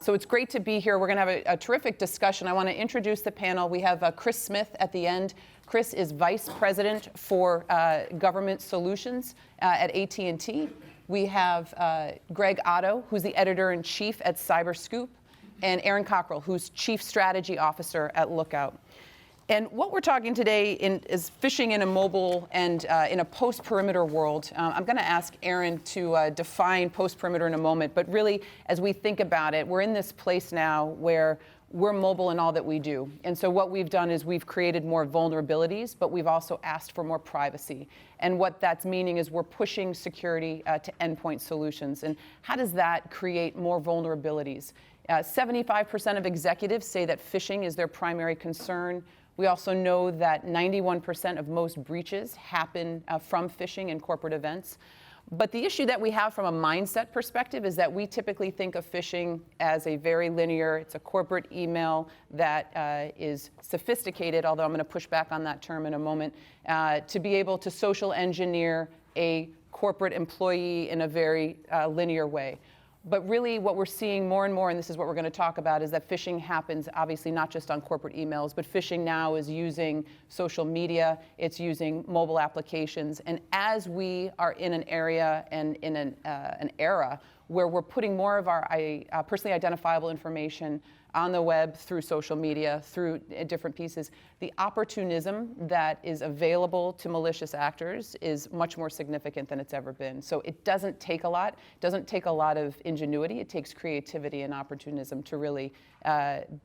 So it's great to be here. We're going to have a terrific discussion. I want to introduce the panel. We have Chris Smith at the end. Chris is Vice President for Government Solutions at AT&T. We have Greg Otto, who's the Editor-in-Chief at CyberScoop, and Aaron Cockerill, who's Chief Strategy Officer at Lookout. And what we're talking today is phishing in a mobile and in a post-perimeter world. I'm going to ask Aaron to define post-perimeter in a moment, but really, as we think about it, we're in this place now where we're mobile in all that we do. And so what we've done is we've created more vulnerabilities, but we've also asked for more privacy. And what that's meaning is we're pushing security to endpoint solutions. And how does that create more vulnerabilities? 75% of executives say that phishing is their primary concern. We also know that 91% of most breaches happen from phishing in corporate events. But the issue that we have from a mindset perspective is that we typically think of phishing as a very linear, it's a corporate email that is sophisticated, although I'm going to push back on that term in a moment, to be able to social engineer a corporate employee in a very linear way. But really what we're seeing more and more, and this is what we're going to talk about, is that phishing happens obviously not just on corporate emails, but phishing now is using social media, it's using mobile applications. And as we are in an area and in an era where we're putting more of our personally identifiable information on the web, through social media, through different pieces, the opportunism that is available to malicious actors is much more significant than it's ever been. So it doesn't take a lot. It doesn't take a lot of ingenuity. It takes creativity and opportunism to really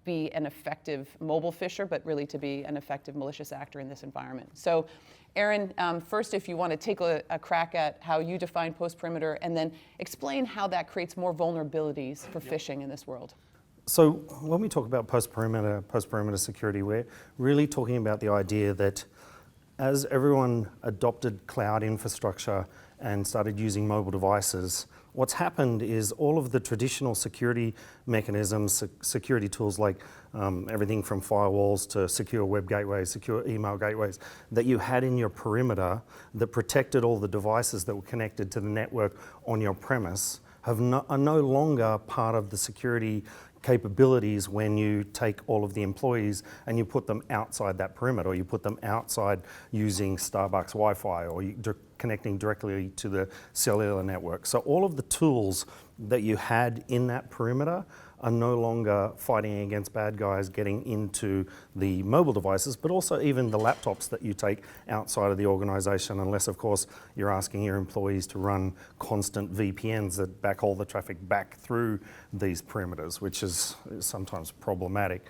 be an effective mobile phisher, but really to be an effective malicious actor in this environment. So Aaron, first, if you want to take a crack at how you define post-perimeter, and then explain how that creates more vulnerabilities for phishing in this world. So when we talk about post-perimeter security, we're really talking about the idea that as everyone adopted cloud infrastructure and started using mobile devices, what's happened is all of the traditional security mechanisms, security tools like everything from firewalls to secure web gateways, secure email gateways, that you had in your perimeter that protected all the devices that were connected to the network on your premise are no longer part of the security capabilities when you take all of the employees and you put them outside that perimeter, or you put them outside using Starbucks Wi-Fi, or connecting directly to the cellular network. So all of the tools that you had in that perimeter are no longer fighting against bad guys getting into the mobile devices, but also even the laptops that you take outside of the organization, unless of course you're asking your employees to run constant VPNs that back all the traffic back through these perimeters, which is sometimes problematic.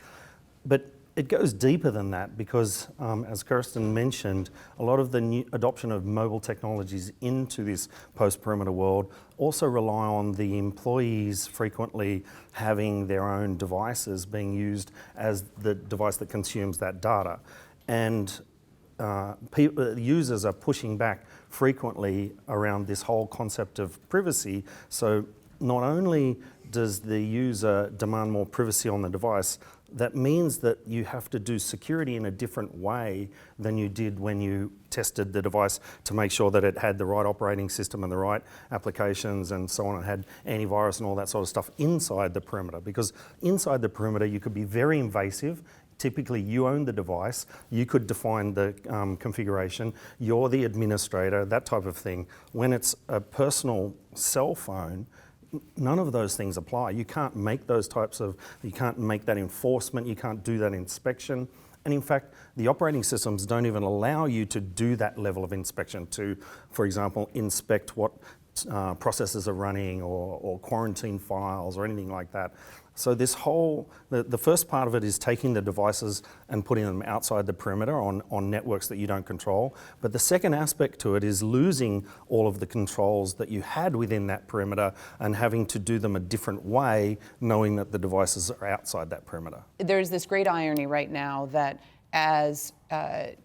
But it goes deeper than that because, as Kiersten mentioned, a lot of the new adoption of mobile technologies into this post-perimeter world also rely on the employees frequently having their own devices being used as the device that consumes that data. And users are pushing back frequently around this whole concept of privacy. So not only does the user demand more privacy on the device, that means that you have to do security in a different way than you did when you tested the device to make sure that it had the right operating system and the right applications and so on. It had antivirus and all that sort of stuff inside the perimeter, because inside the perimeter you could be very invasive. Typically you own the device, you could define the configuration, you're the administrator, that type of thing. When it's a personal cell phone, none of those things apply. You can't make those types of, you can't make that enforcement, you can't do that inspection. And in fact, the operating systems don't even allow you to do that level of inspection to, for example, inspect what processes are running or quarantine files or anything like that. So this whole, the first part of it is taking the devices and putting them outside the perimeter on networks that you don't control. But the second aspect to it is losing all of the controls that you had within that perimeter and having to do them a different way, knowing that the devices are outside that perimeter. There's this great irony right now that as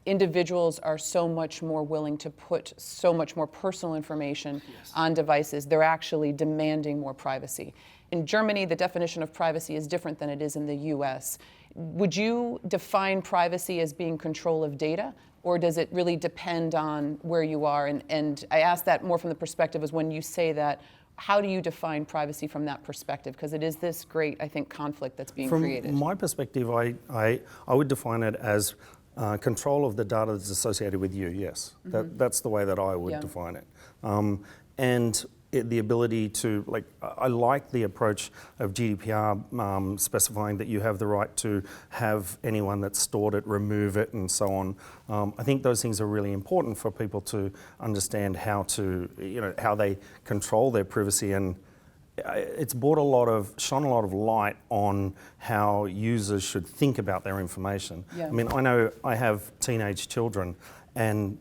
individuals are so much more willing to put so much more personal information on devices, they're actually demanding more privacy. In Germany, the definition of privacy is different than it is in the US. Would you define privacy as being control of data, or does it really depend on where you are? And I ask that more from the perspective as when you say that, how do you define privacy from that perspective? Because it is this great, I think, conflict that's being created. From my perspective, I would define it as control of the data that's associated with you, yes. That's the way that I would define it. And the ability to, like, I like the approach of GDPR specifying that you have the right to have anyone that's stored it, remove it, and so on. I think those things are really important for people to understand how to, how they control their privacy, and it's shone a lot of light on how users should think about their information. I mean, I know I have teenage children, and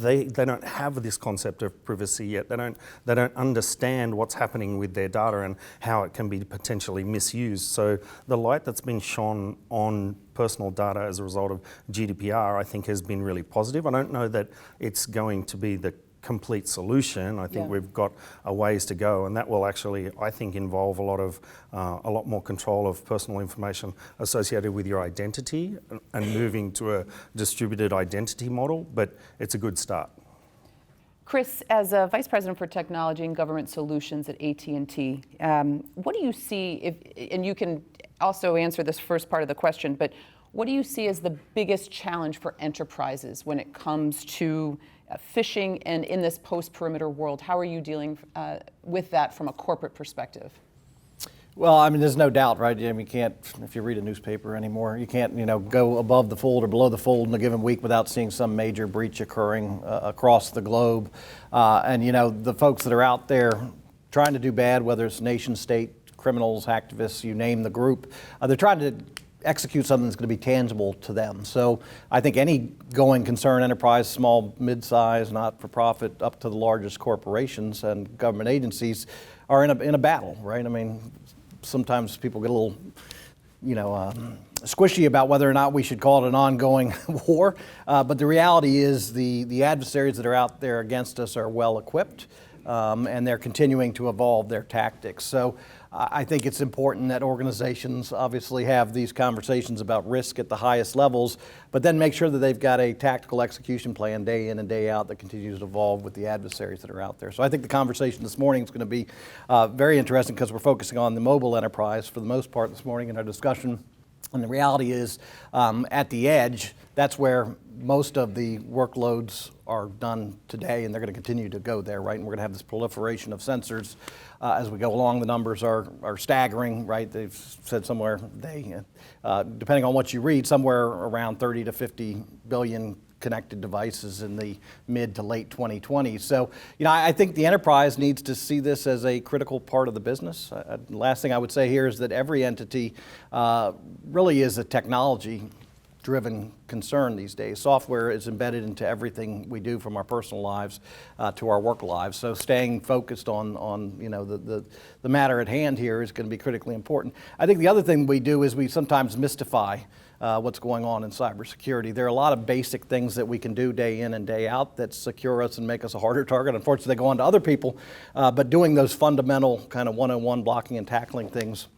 they don't have this concept of privacy yet. They don't understand what's happening with their data and how it can be potentially misused. So the light that's been shone on personal data as a result of GDPR, I think, has been really positive. I don't know that it's going to be the complete solution. I think we've got a ways to go, and that will actually, I think, involve a lot more control of personal information associated with your identity and moving to a distributed identity model, but it's a good start. Chris, as a Vice President for Technology and Government Solutions at AT&T, what do you see, and you can also answer this first part of the question, but what do you see as the biggest challenge for enterprises when it comes to phishing and in this post-perimeter world? How are you dealing with that from a corporate perspective? Well, I mean, there's no doubt, right? I mean, you can't, if you read a newspaper anymore, you can't, go above the fold or below the fold in a given week without seeing some major breach occurring across the globe. And, the folks that are out there trying to do bad, whether it's nation state, criminals, hacktivists, you name the group, they're trying to execute something that's going to be tangible to them. So I think any going concern enterprise, small, mid-size, not-for-profit, up to the largest corporations and government agencies are in a battle, right? I mean, sometimes people get a little, squishy about whether or not we should call it an ongoing war. But the reality is the adversaries that are out there against us are well equipped, and they're continuing to evolve their tactics. So I think it's important that organizations obviously have these conversations about risk at the highest levels, but then make sure that they've got a tactical execution plan day in and day out that continues to evolve with the adversaries that are out there. So I think the conversation this morning is going to be very interesting because we're focusing on the mobile enterprise for the most part this morning in our discussion. And the reality is, at the edge, that's where most of the workloads are done today, and they're going to continue to go there, right? And we're going to have this proliferation of sensors as we go along. The numbers are staggering, right? They've said somewhere, depending on what you read, somewhere around 30 to 50 billion connected devices in the mid to late 2020s. So, I think the enterprise needs to see this as a critical part of the business. The last thing I would say here is that every entity really is a technology-driven concern these days. Software is embedded into everything we do, from our personal lives to our work lives. So staying focused on the matter at hand here is going to be critically important. I think the other thing we do is we sometimes mystify what's going on in cybersecurity. There are a lot of basic things that we can do day in and day out that secure us and make us a harder target. Unfortunately, they go on to other people, but doing those fundamental kind of one-on-one blocking and tackling things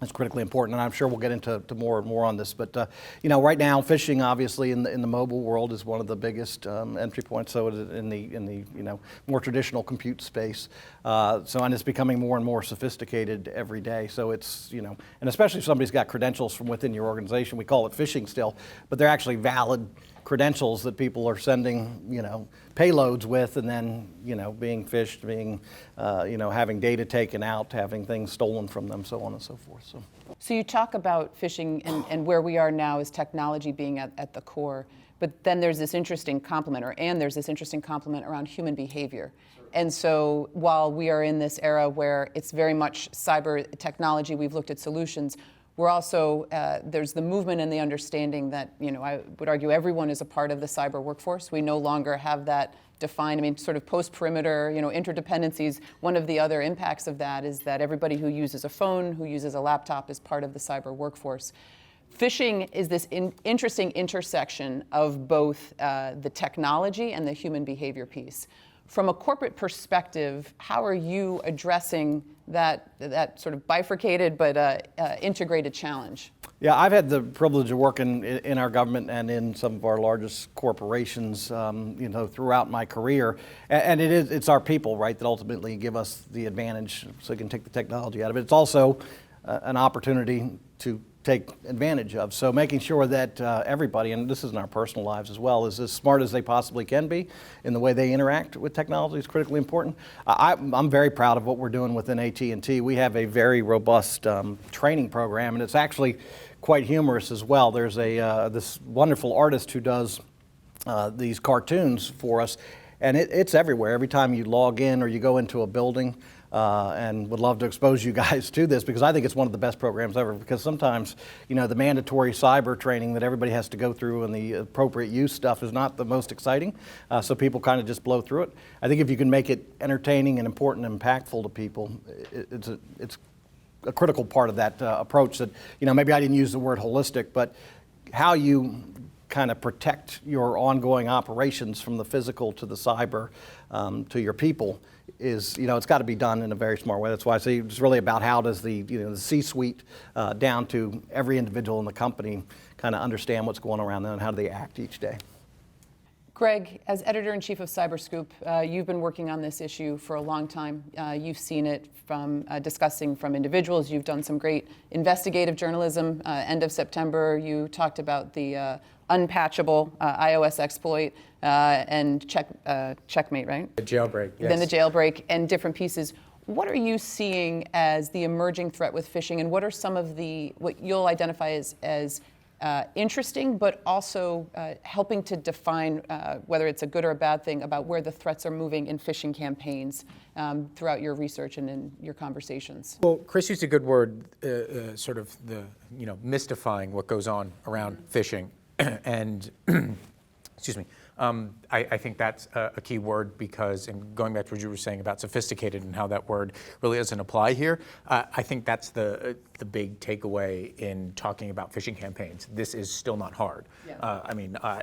is critically important, and I'm sure we'll get into more and more on this. But right now, phishing obviously in the mobile world is one of the biggest entry points. So in the more traditional compute space. And it's becoming more and more sophisticated every day. So it's and especially if somebody's got credentials from within your organization, we call it phishing still, but they're actually valid credentials that people are sending payloads with, and then being phished, being having data taken out, having things stolen from them, so on and so forth. So you talk about phishing and where we are now is technology being at the core, but then there's this interesting complement, around human behavior. And so while we are in this era where it's very much cyber technology, we've looked at solutions, we're also, there's the movement and the understanding that, I would argue everyone is a part of the cyber workforce. We no longer have that defined. I mean, sort of post-perimeter, interdependencies. One of the other impacts of that is that everybody who uses a phone, who uses a laptop is part of the cyber workforce. Phishing is this interesting intersection of both the technology and the human behavior piece. From a corporate perspective, how are you addressing that sort of bifurcated but integrated challenge? Yeah, I've had the privilege of working in our government and in some of our largest corporations, throughout my career. And it's our people, right, that ultimately give us the advantage so we can take the technology out of it. It's also an opportunity to take advantage of. So making sure that everybody, and this is in our personal lives as well, is as smart as they possibly can be in the way they interact with technology is critically important. I'm very proud of what we're doing within AT&T. We have a very robust training program, and it's actually quite humorous as well. There's this wonderful artist who does these cartoons for us, and it's everywhere. Every time you log in or you go into a building, and would love to expose you guys to this because I think it's one of the best programs ever, because sometimes, the mandatory cyber training that everybody has to go through and the appropriate use stuff is not the most exciting, so people kind of just blow through it. I think if you can make it entertaining and important and impactful to people, it's a critical part of that approach that, maybe I didn't use the word holistic, but how you kind of protect your ongoing operations from the physical to the cyber to your people is, it's got to be done in a very smart way. That's why I say it's really about how does the C-suite down to every individual in the company kind of understand what's going on around them and how do they act each day. Greg, as editor-in-chief of CyberScoop, you've been working on this issue for a long time. You've seen it from discussing from individuals. You've done some great investigative journalism. End of September, you talked about the unpatchable iOS exploit and checkmate, right? The jailbreak, yes. Then the jailbreak and different pieces. What are you seeing as the emerging threat with phishing, and what are some of what you'll identify as interesting, but also helping to define whether it's a good or a bad thing about where the threats are moving in phishing campaigns throughout your research and in your conversations? Well, Chris used a good word, sort of mystifying what goes on around phishing, and excuse me. I think that's a key word because, and going back to what you were saying about sophisticated and how that word really doesn't apply here, I think that's the big takeaway in talking about phishing campaigns. This is still not hard. Yeah.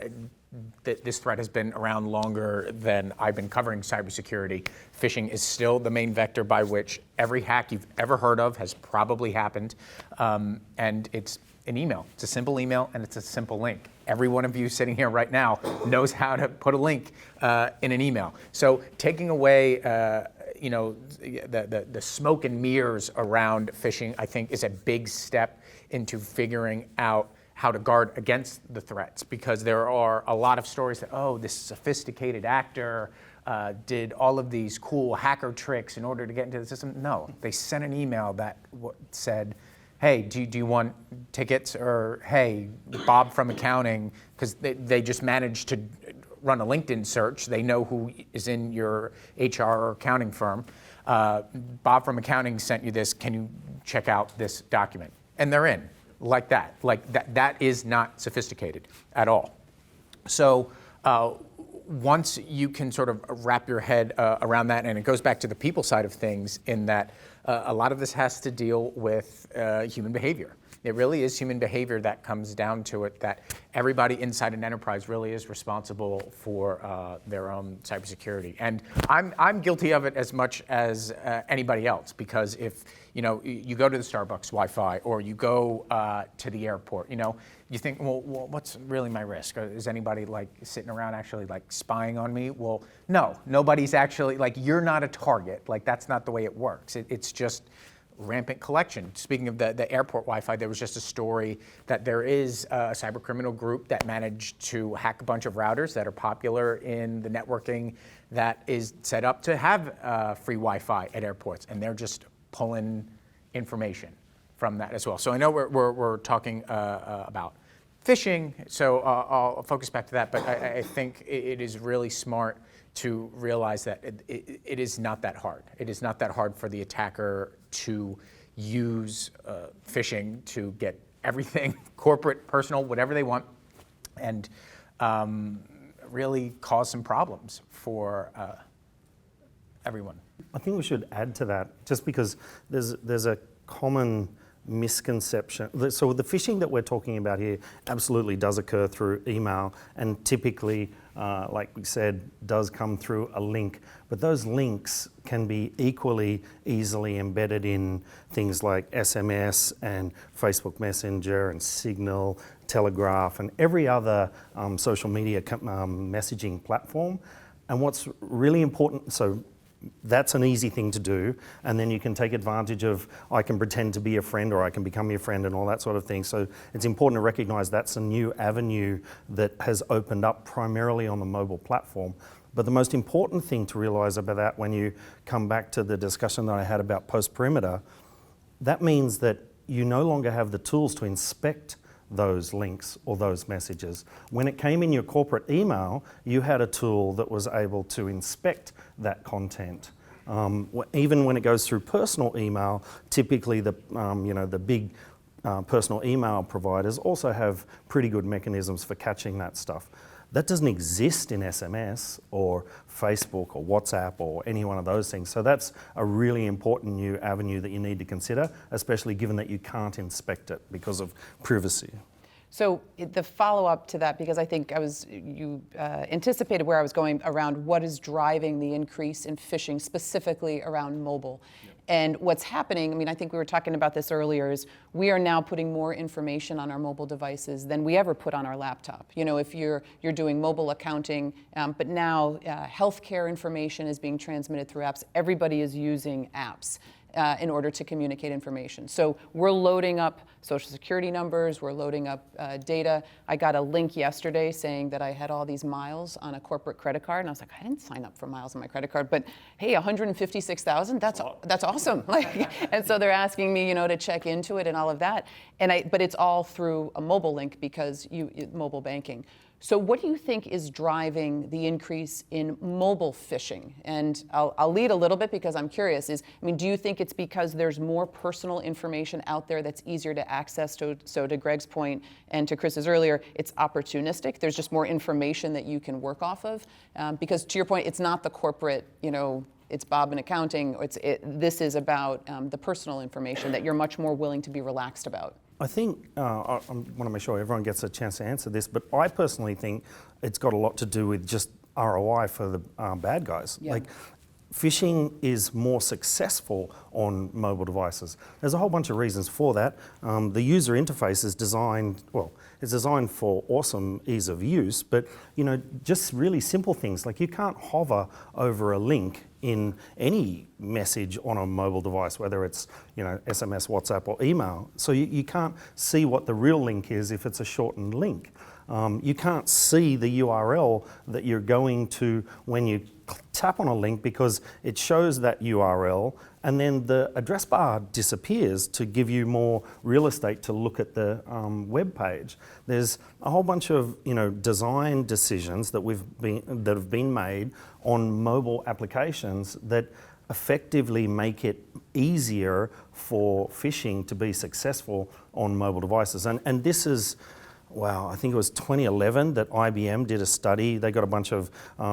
This threat has been around longer than I've been covering cybersecurity. Phishing is still the main vector by which every hack you've ever heard of has probably happened, and it's an email. It's a simple email and it's a simple link. Every one of you sitting here right now knows how to put a link in an email. So taking away the smoke and mirrors around phishing, I think, is a big step into figuring out how to guard against the threats, because there are a lot of stories that, this sophisticated actor did all of these cool hacker tricks in order to get into the system. No, they sent an email that said, hey, do you want tickets? Or, hey, Bob from accounting, because they just managed to run a LinkedIn search. They know who is in your HR or accounting firm. Bob from accounting sent you this. Can you check out this document? And they're in, like that. That is not sophisticated at all. So once you can sort of wrap your head around that, and it goes back to the people side of things in that a lot of this has to deal with human behavior. It really is human behavior that comes down to it, that everybody inside an enterprise really is responsible for their own cybersecurity. And I'm guilty of it as much as anybody else, because if you go to the Starbucks Wi-Fi or you go to the airport, you think, well, what's really my risk? Is anybody sitting around actually spying on me? Well, no, nobody's actually, you're not a target. That's not the way it works. It's just rampant collection. Speaking of the airport Wi-Fi, there was just a story that there is a cyber criminal group that managed to hack a bunch of routers that are popular in the networking that is set up to have free Wi-Fi at airports, and they're just pulling information from that as well. So I know we're talking about phishing, so I'll focus back to that, but I think it is really smart to realize that it is not that hard. It is not that hard for the attacker to use phishing to get everything, corporate, personal, whatever they want, and really cause some problems for everyone. I think we should add to that, just because there's a common misconception. So the phishing that we're talking about here absolutely does occur through email, and typically, like we said, does come through a link. But those links can be equally easily embedded in things like SMS and Facebook Messenger and Signal, Telegraph, and every other social media messaging platform. And what's really important, so that's an easy thing to do, and then you can take advantage of, I can pretend to be a friend or I can become your friend and all that sort of thing. So it's important to recognize that's a new avenue that has opened up primarily on the mobile platform. But the most important thing to realize about that, when you come back to the discussion that I had about post-perimeter, that means that you no longer have the tools to inspect those links or those messages. When it came in your corporate email, you had a tool that was able to inspect that content. Even when it goes through personal email, typically the big personal email providers also have pretty good mechanisms for catching that stuff. That doesn't exist in SMS or Facebook or WhatsApp or any one of those things. So that's a really important new avenue that you need to consider, especially given that you can't inspect it because of privacy. So the follow-up to that, because I think you anticipated where I was going around what is driving the increase in phishing, specifically around mobile. Yep. And what's happening, I mean, I think we were talking about this earlier, is we are now putting more information on our mobile devices than we ever put on our laptop. You know, if you're doing mobile accounting, but now healthcare information is being transmitted through apps. Everybody is using apps in order to communicate information. So we're loading up social security numbers, we're loading up data. I got a link yesterday saying that I had all these miles on a corporate credit card, and I was like, I didn't sign up for miles on my credit card, but hey, 156,000, that's awesome. And so they're asking me, to check into it and all of that. But it's all through a mobile link because mobile banking. So what do you think is driving the increase in mobile phishing? And I'll lead a little bit because I'm curious. Do you think it's because there's more personal information out there that's easier to access? So to Greg's point and to Chris's earlier, it's opportunistic. There's just more information that you can work off of. Because to your point, it's not the corporate, it's Bob in accounting. This is about the personal information that you're much more willing to be relaxed about. I think, I want to make sure everyone gets a chance to answer this, but I personally think it's got a lot to do with just ROI for the bad guys. Yeah. Like, phishing is more successful on mobile devices. There's a whole bunch of reasons for that. The user interface is designed, it's designed for awesome ease of use, but just really simple things like you can't hover over a link in any message on a mobile device, whether it's SMS, WhatsApp, or email. So you can't see what the real link is if it's a shortened link. You can't see the URL that you're going to when you tap on a link because it shows that URL and then the address bar disappears to give you more real estate to look at the web page. There's a whole bunch of design decisions that have been made on mobile applications that effectively make it easier for phishing to be successful on mobile devices. And this is, I think it was 2011 that IBM did a study. They got a bunch of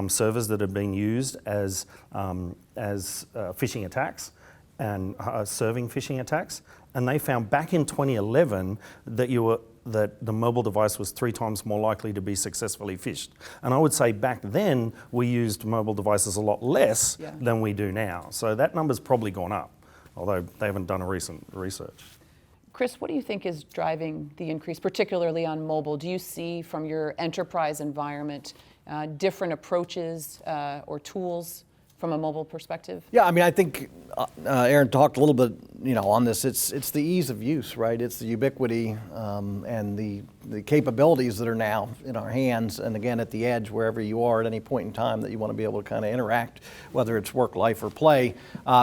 servers that had been used as phishing attacks and serving phishing attacks. And they found back in 2011 that the mobile device was 3 times more likely to be successfully phished. And I would say back then we used mobile devices a lot less than we do now. So that number's probably gone up, although they haven't done a recent research. Chris, what do you think is driving the increase, particularly on mobile? Do you see from your enterprise environment different approaches or tools from a mobile perspective? Yeah, I think Aaron talked a little bit, on this. It's the ease of use, right? It's the ubiquity and the capabilities that are now in our hands, and again at the edge, wherever you are at any point in time that you want to be able to kind of interact, whether it's work, life, or play,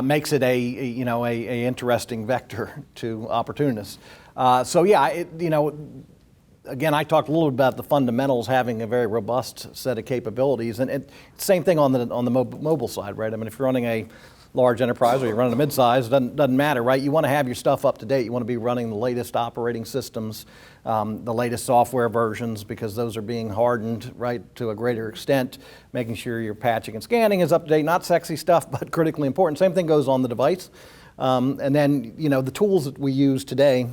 makes it a interesting vector to opportunists. Again, I talked a little bit about the fundamentals having a very robust set of capabilities, and same thing on the mobile side, right? If you're running a large enterprise or you're running a mid-size, doesn't matter, right? You want to have your stuff up to date. You want to be running the latest operating systems, the latest software versions, because those are being hardened, right, to a greater extent. Making sure your patching and scanning is up to date, not sexy stuff, but critically important. Same thing goes on the device. And then, the tools that we use today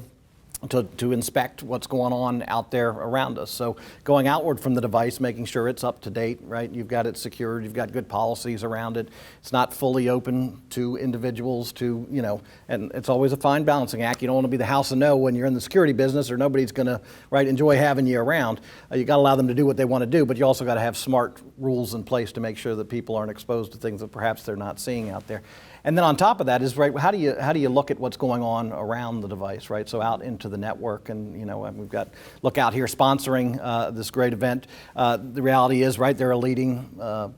to inspect what's going on out there around us. So going outward from the device, making sure it's up to date, right? You've got it secured, you've got good policies around it. It's not fully open to individuals and it's always a fine balancing act. You don't want to be the house of no when you're in the security business, or nobody's going to, enjoy having you around. You got to allow them to do what they want to do, but you also got to have smart rules in place to make sure that people aren't exposed to things that perhaps they're not seeing out there. And then on top of that is, how do you look at what's going on around the device, right? So out into the network, and we've got Lookout here sponsoring this great event. The reality is, they're a leading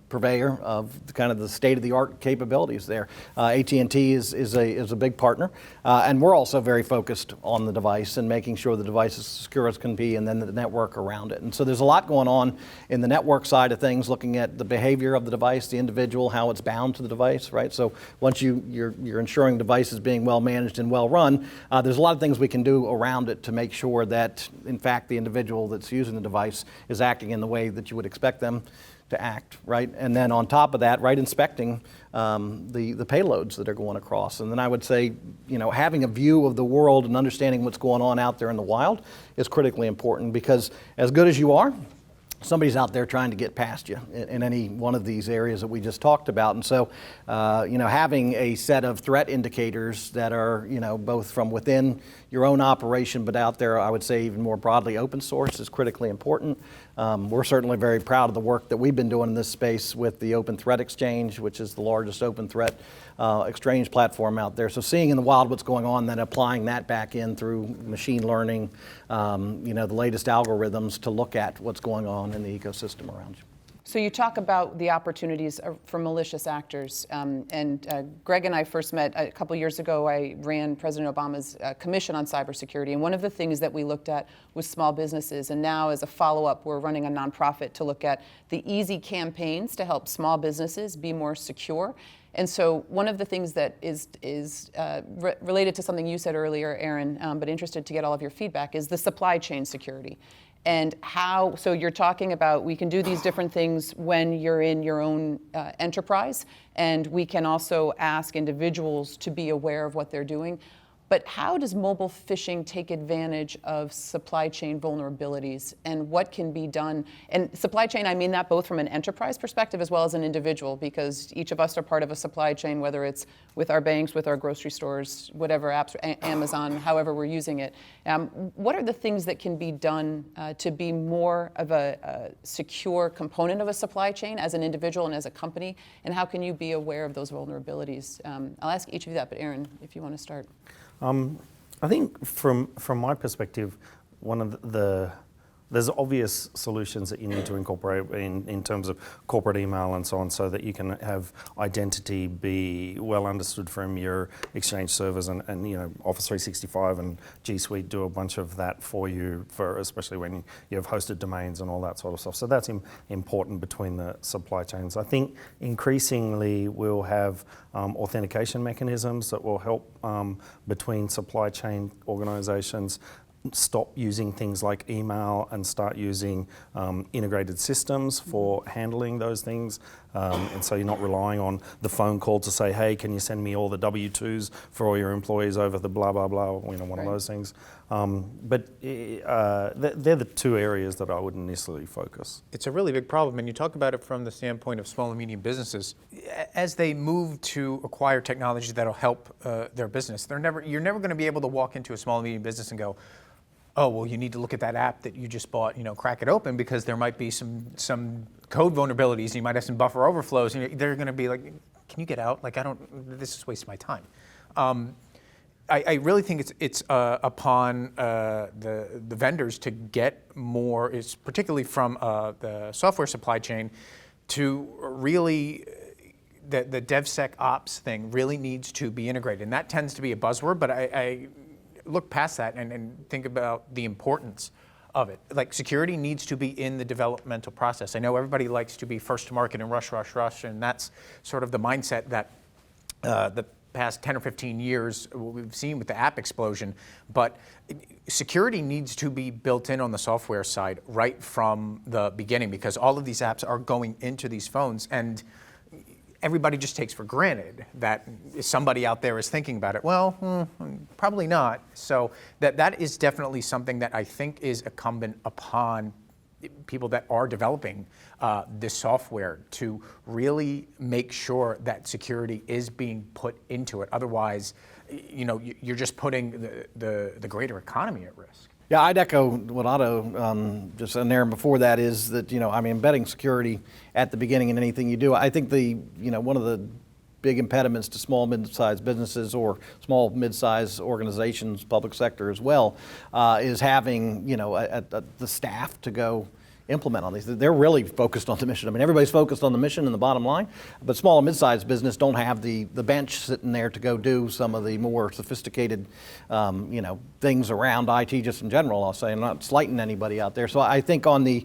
purveyor of kind of the state-of-the-art capabilities there. AT&T is a big partner, and we're also very focused on the device and making sure the device is as secure as can be, and then the network around it. And so there's a lot going on in the network side of things, looking at the behavior of the device, the individual, how it's bound to the device, right? So once you're ensuring the device is being well managed and well run, there's a lot of things we can do around it to make sure that, in fact, the individual that's using the device is acting in the way that you would expect them to act, right? And then on top of that, inspecting the payloads that are going across. And then I would say, having a view of the world and understanding what's going on out there in the wild is critically important, because as good as you are, somebody's out there trying to get past you in any one of these areas that we just talked about. And so, having a set of threat indicators that are, both from within your own operation, but out there, I would say even more broadly, open source is critically important. We're certainly very proud of the work that we've been doing in this space with the Open Threat Exchange, which is the largest open threat exchange platform out there. So seeing in the wild what's going on, then applying that back in through machine learning, the latest algorithms to look at what's going on in the ecosystem around you. So you talk about the opportunities for malicious actors, and Greg and I first met a couple years ago. I ran President Obama's Commission on Cybersecurity, and one of the things that we looked at was small businesses. And now, as a follow-up, we're running a nonprofit to look at the easy campaigns to help small businesses be more secure. And so one of the things that is related to something you said earlier, Aaron, but interested to get all of your feedback, is the supply chain security. And how, so you're talking about we can do these different things when you're in your own enterprise, and we can also ask individuals to be aware of what they're doing. But how does mobile phishing take advantage of supply chain vulnerabilities, and what can be done? And supply chain, I mean that both from an enterprise perspective as well as an individual, because each of us are part of a supply chain, whether it's with our banks, with our grocery stores, whatever apps, Amazon, however we're using it. What are the things that can be done to be more of a secure component of a supply chain as an individual and as a company? And how can you be aware of those vulnerabilities? I'll ask each of you that, but Aaron, if you want to start. I think from my perspective, one of there's obvious solutions that you need to incorporate in terms of corporate email and so on, so that you can have identity be well understood from your Exchange servers, and Office 365 and G Suite do a bunch of that for you, especially when you have hosted domains and all that sort of stuff. So that's important between the supply chains. I think increasingly we'll have authentication mechanisms that will help between supply chain organizations stop using things like email and start using integrated systems for handling those things. And so you're not relying on the phone call to say, hey, can you send me all the W-2s for all your employees over the blah, blah, blah, one of those things. But they're the two areas that I would initially focus. It's a really big problem, and you talk about it from the standpoint of small and medium businesses. As they move to acquire technology that'll help their business, you're never going to be able to walk into a small and medium business and go, oh, well, you need to look at that app that you just bought, crack it open, because there might be some code vulnerabilities, and you might have some buffer overflows, and they're going to be like, can you get out? This is wasting my time. I really think it's upon the vendors to get more, particularly from the software supply chain, to really, the DevSecOps thing really needs to be integrated. And that tends to be a buzzword, but I look past that and think about the importance of it. Like, security needs to be in the developmental process. I know everybody likes to be first to market and rush, and that's sort of the mindset that the past 10 or 15 years we've seen with the app explosion. But security needs to be built in on the software side right from the beginning, because all of these apps are going into these phones. And everybody just takes for granted that somebody out there is thinking about it. Well, probably not. So that is definitely something that I think is incumbent upon people that are developing this software to really make sure that security is being put into it. Otherwise, you're just putting the greater economy at risk. Yeah, I'd echo what Otto just in there. And before that is that, embedding security at the beginning in anything you do. I think one of the big impediments to small, mid-sized businesses or small, mid-sized organizations, public sector as well, is having, the staff to go implement on these. They're really focused on the mission. I mean, everybody's focused on the mission and the bottom line, but small and mid-sized business don't have the bench sitting there to go do some of the more sophisticated, things around IT just in general. I'll say, I'm not slighting anybody out there. So I think on the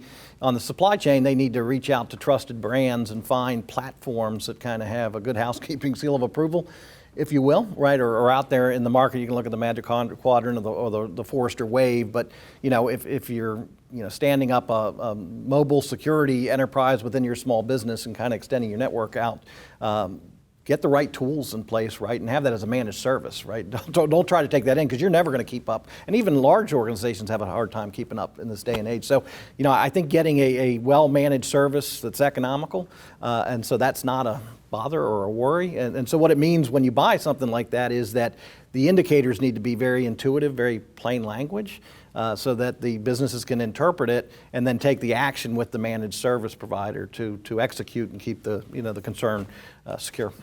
supply chain, they need to reach out to trusted brands and find platforms that kind of have a good housekeeping seal of approval, if you will, right? Or out there in the market, you can look at the Magic Quadrant or the Forrester Wave. But if you're standing up a mobile security enterprise within your small business and kind of extending your network out, get the right tools in place, right, and have that as a managed service, right? Don't try to take that in, because you're never going to keep up. And even large organizations have a hard time keeping up in this day and age. So, I think getting a well-managed service that's economical, and so that's not a bother or a worry. And so what it means when you buy something like that is that the indicators need to be very intuitive, very plain language, so that the businesses can interpret it and then take the action with the managed service provider to execute and keep the concern secure.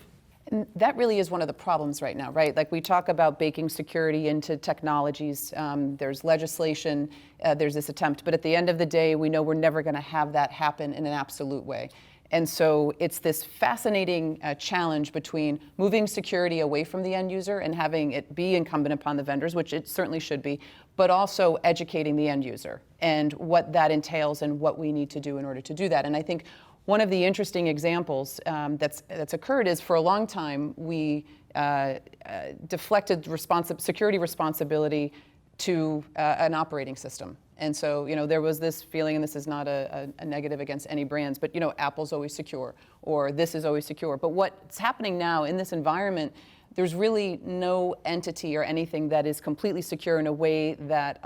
And that really is one of the problems right now, right? Like, we talk about baking security into technologies. There's legislation, there's this attempt, but at the end of the day, we know we're never going to have that happen in an absolute way. And so it's this fascinating challenge between moving security away from the end user and having it be incumbent upon the vendors, which it certainly should be, but also educating the end user and what that entails and what we need to do in order to do that. And I think one of the interesting examples that's occurred is, for a long time, we deflected security responsibility to an operating system. And so, there was this feeling, and this is not a negative against any brands, but, Apple's always secure, or this is always secure. But what's happening now in this environment, there's really no entity or anything that is completely secure in a way that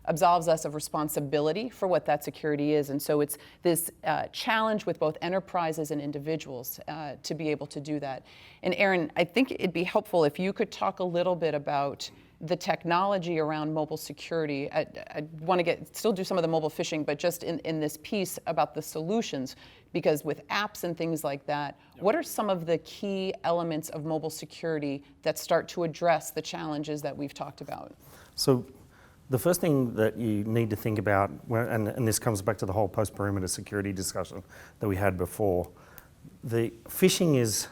absolves us of responsibility for what that security is. And so it's this challenge with both enterprises and individuals to be able to do that. And Aaron, I think it'd be helpful if you could talk a little bit about the technology around mobile security. I want to still do some of the mobile phishing, but just in this piece about the solutions, because with apps and things like that, what are some of the key elements of mobile security that start to address the challenges that we've talked about? So the first thing that you need to think about, and this comes back to the whole post-perimeter security discussion that we had before, the phishing is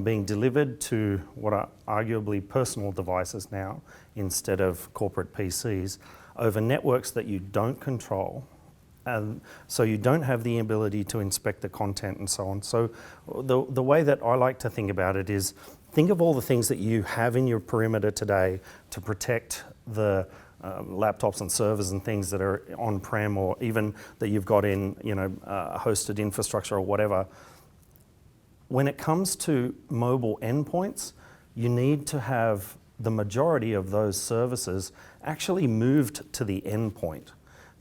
being delivered to what are arguably personal devices now instead of corporate PCs over networks that you don't control. So you don't have the ability to inspect the content and so on. So the way that I like to think about it is, think of all the things that you have in your perimeter today to protect the laptops and servers and things that are on-prem, or even that you've got in hosted infrastructure or whatever. When it comes to mobile endpoints, you need to have the majority of those services actually moved to the endpoint,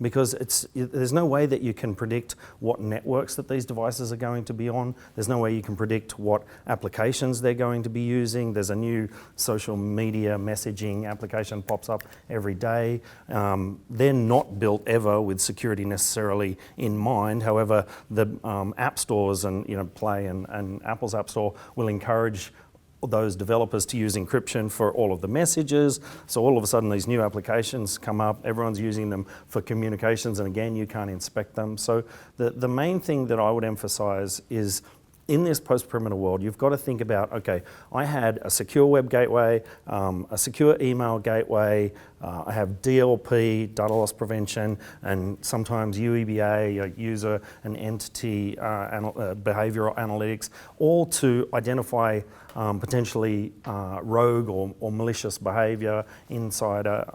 because there's no way that you can predict what networks that these devices are going to be on. There's no way you can predict what applications they're going to be using. There's a new social media messaging application pops up every day. They're not built ever with security necessarily in mind. However, the app stores and Play and Apple's App Store will encourage those developers to use encryption for all of the messages. So all of a sudden these new applications come up, everyone's using them for communications, and again, you can't inspect them. So the main thing that I would emphasize is, in this post-perimeter world, you've got to think about, okay, I had a secure web gateway, a secure email gateway, I have DLP, data loss prevention, and sometimes UEBA, user and entity behavioral analytics, all to identify potentially rogue or malicious behavior, insider,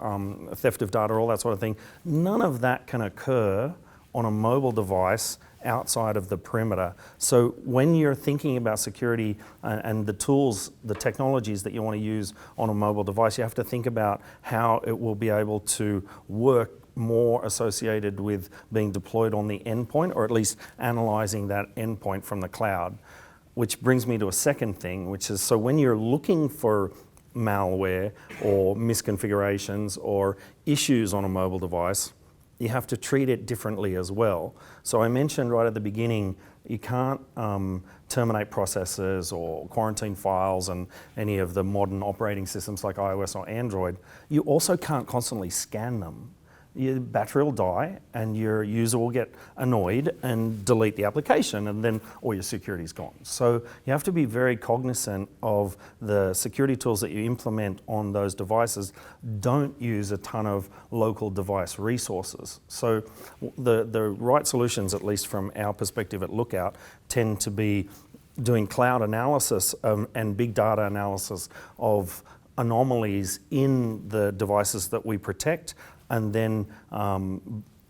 theft of data, all that sort of thing. None of that can occur on a mobile device outside of the perimeter. So when you're thinking about security and the tools, the technologies that you want to use on a mobile device, you have to think about how it will be able to work more associated with being deployed on the endpoint, or at least analyzing that endpoint from the cloud. Which brings me to a second thing, which is, so when you're looking for malware or misconfigurations or issues on a mobile device, you have to treat it differently as well. So I mentioned right at the beginning, you can't terminate processes or quarantine files and any of the modern operating systems like iOS or Android. You also can't constantly scan them. Your battery will die and your user will get annoyed and delete the application, and then all your security is gone. So you have to be very cognizant of the security tools that you implement on those devices. Don't use a ton of local device resources. So the right solutions, at least from our perspective at Lookout, tend to be doing cloud analysis and big data analysis of anomalies in the devices that we protect, and then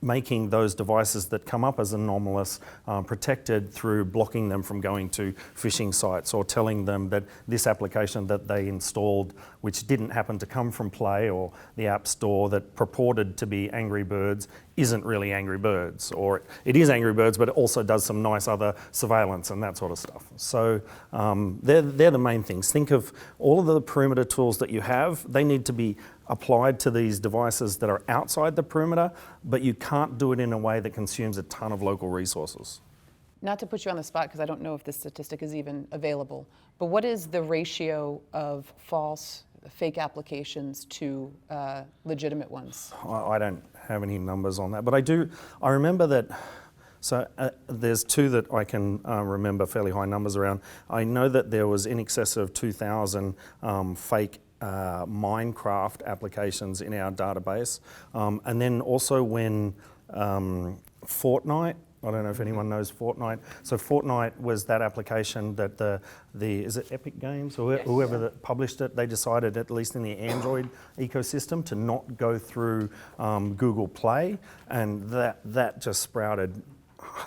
making those devices that come up as anomalous protected through blocking them from going to phishing sites, or telling them that this application that they installed, which didn't happen to come from Play or the App Store, that purported to be Angry Birds, isn't really Angry Birds, or it is Angry Birds, but it also does some nice other surveillance and that sort of stuff. So they're the main things. Think of all of the perimeter tools that you have. They need to be applied to these devices that are outside the perimeter, but you can't do it in a way that consumes a ton of local resources. Not to put you on the spot, because I don't know if this statistic is even available, but what is the ratio of false, fake applications to legitimate ones? I don't have any numbers on that, but I remember that. So there's two that I can remember fairly high numbers around. I know that there was in excess of 2,000 fake Minecraft applications in our database. And then also when Fortnite, I don't know if anyone knows Fortnite. So Fortnite was that application that is it Epic Games or Yes. whoever that published it, they decided, at least in the Android ecosystem, to not go through Google Play, and that just sprouted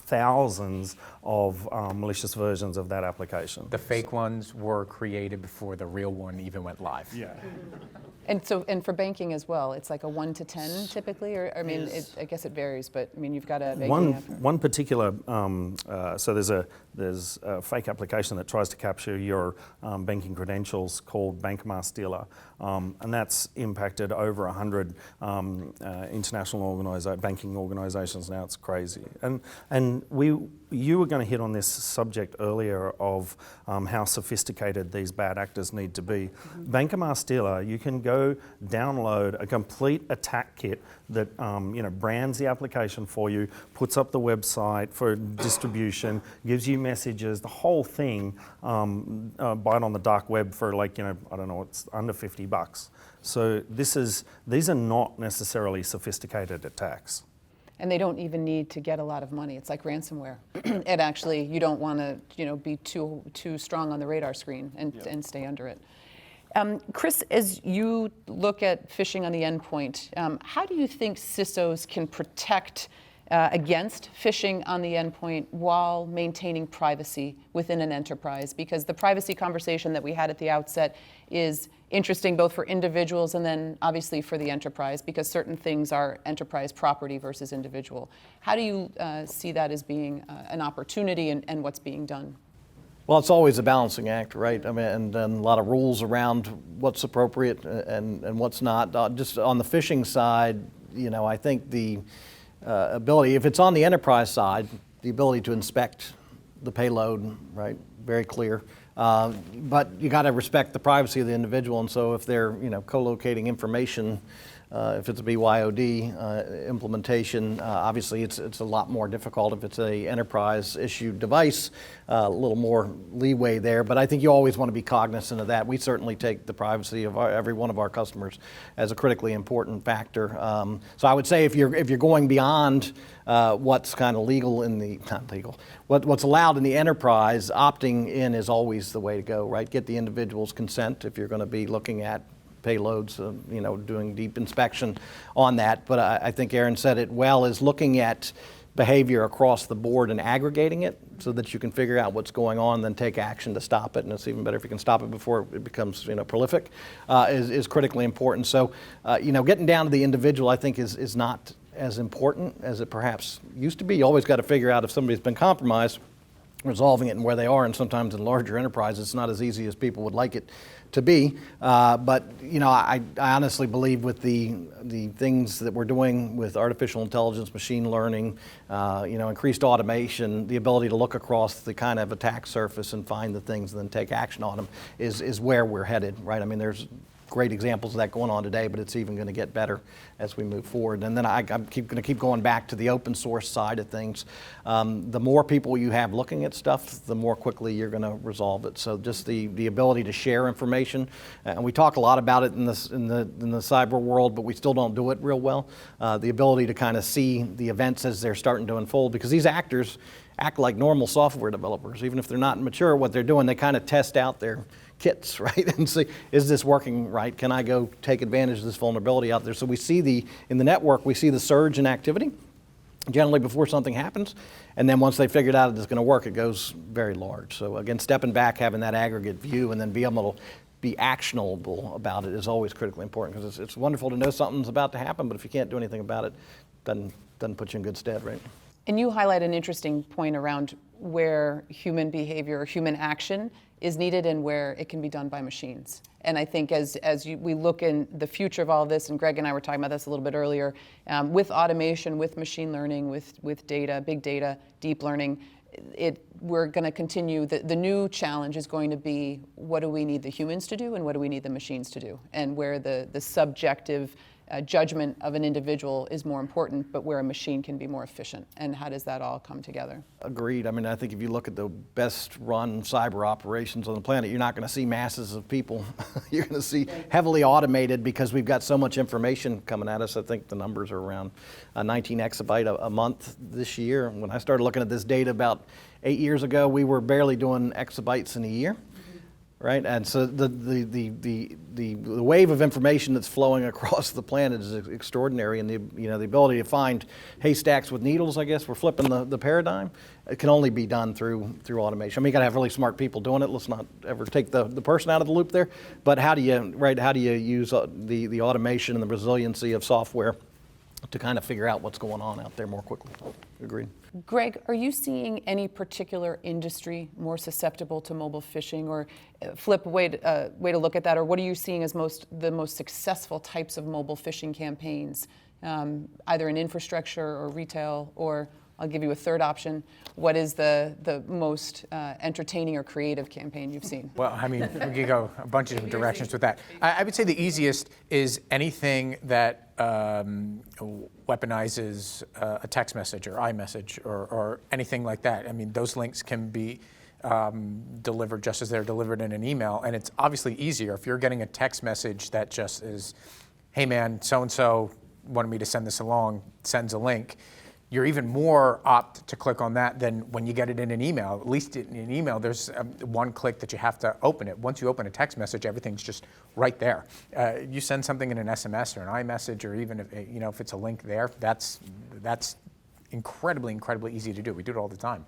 thousands of malicious versions of that application. The fake ones were created before the real one even went live. Yeah. And for banking as well, it's like a 1 to 10 typically, or I mean, Yes. I guess it varies, but I mean, you've got a banking effort. One particular, so there's a fake application that tries to capture your banking credentials called Bank Stealer, and that's impacted over 100 international banking organizations now. It's crazy. And you were going to hit on this subject earlier of how sophisticated these bad actors need to be. Bank Stealer, you can go download a complete attack kit that brands the application for you, puts up the website for distribution, gives you messages, the whole thing, buy it on the dark web for I don't know, it's under $50. So these are not necessarily sophisticated attacks. And they don't even need to get a lot of money. It's like ransomware. It actually, you don't want to be too strong on the radar screen and stay under it. Chris, as you look at phishing on the endpoint, how do you think CISOs can protect against phishing on the endpoint while maintaining privacy within an enterprise? Because the privacy conversation that we had at the outset is interesting both for individuals and then obviously for the enterprise, because certain things are enterprise property versus individual. How do you see that as being an opportunity and what's being done? Well, it's always a balancing act, right? I mean, and a lot of rules around what's appropriate and what's not. Just on the phishing side, I think the ability, if it's on the enterprise side, the ability to inspect the payload, right? Very clear. But you got to respect the privacy of the individual, and so if they're co-locating information, if it's a BYOD implementation, obviously it's a lot more difficult. If it's a enterprise issued device, a little more leeway there. But I think you always want to be cognizant of that. We certainly take the privacy of every one of our customers as a critically important factor. So I would say if you're going beyond what's kind of legal in the, not legal, what's allowed in the enterprise, opting in is always the way to go, right? Get the individual's consent if you're going to be looking at payloads, doing deep inspection on that. But I think Aaron said it well, is looking at behavior across the board and aggregating it so that you can figure out what's going on, then take action to stop it. And it's even better if you can stop it before it becomes prolific, is critically important. So, getting down to the individual, I think, is not as important as it perhaps used to be. You always got to figure out if somebody's been compromised, resolving it and where they are, and sometimes in larger enterprises it's not as easy as people would like it to be. But I honestly believe with the things that we're doing with artificial intelligence, machine learning, increased automation, the ability to look across the kind of attack surface and find the things and then take action on them is where we're headed, right? I mean, there's great examples of that going on today, but it's even going to get better as we move forward. And then I'm going to keep going back to the open source side of things. The more people you have looking at stuff, the more quickly you're going to resolve it. So just the ability to share information, and we talk a lot about it in the cyber world, but we still don't do it real well. The ability to kind of see the events as they're starting to unfold, because these actors act like normal software developers. Even if they're not mature at what they're doing, they kind of test out their kits, right? And see, is this working right? Can I go take advantage of this vulnerability out there? So we see in the network, we see the surge in activity, generally before something happens. And then once they figured out it's going to work, it goes very large. So again, stepping back, having that aggregate view, and then be able to be actionable about it is always critically important, because it's wonderful to know something's about to happen, but if you can't do anything about it, doesn't put you in good stead, right? And you highlight an interesting point around where human behavior or human action is needed and where it can be done by machines. And I think we look in the future of all this, and Greg and I were talking about this a little bit earlier, with automation, with machine learning, with data, big data, deep learning, we're going to continue. The new challenge is going to be, what do we need the humans to do and what do we need the machines to do? And where the subjective judgment of an individual is more important, but where a machine can be more efficient. And how does that all come together? Agreed. I mean, I think if you look at the best run cyber operations on the planet, you're not going to see masses of people. You're going to see heavily automated, because we've got so much information coming at us. I think the numbers are around 19 exabyte a month this year. When I started looking at this data about 8 years ago, we were barely doing exabytes in a year. Right, and so the wave of information that's flowing across the planet is extraordinary, and the ability to find haystacks with needles, I guess we're flipping the paradigm. It can only be done through automation. I mean, you got to have really smart people doing it. Let's not ever take the person out of the loop there. But how do you use the automation and the resiliency of software to kind of figure out what's going on out there more quickly? Agreed. Greg, are you seeing any particular industry more susceptible to mobile phishing, or flip way to look at that, or what are you seeing as the most successful types of mobile phishing campaigns, either in infrastructure or retail, or I'll give you a third option. What is the most entertaining or creative campaign you've seen? Well, I mean, we could go a bunch of different directions with that. I would say the easiest is anything that weaponizes a text message or iMessage or anything like that. I mean, those links can be delivered just as they're delivered in an email, and it's obviously easier if you're getting a text message that just is, hey man, so-and-so wanted me to send this along, sends a link. You're even more apt to click on that than when you get it in an email. At least in an email, there's one click that you have to open it. Once you open a text message, everything's just right there. You send something in an SMS or an iMessage, or even if it's a link there, that's incredibly easy to do. We do it all the time.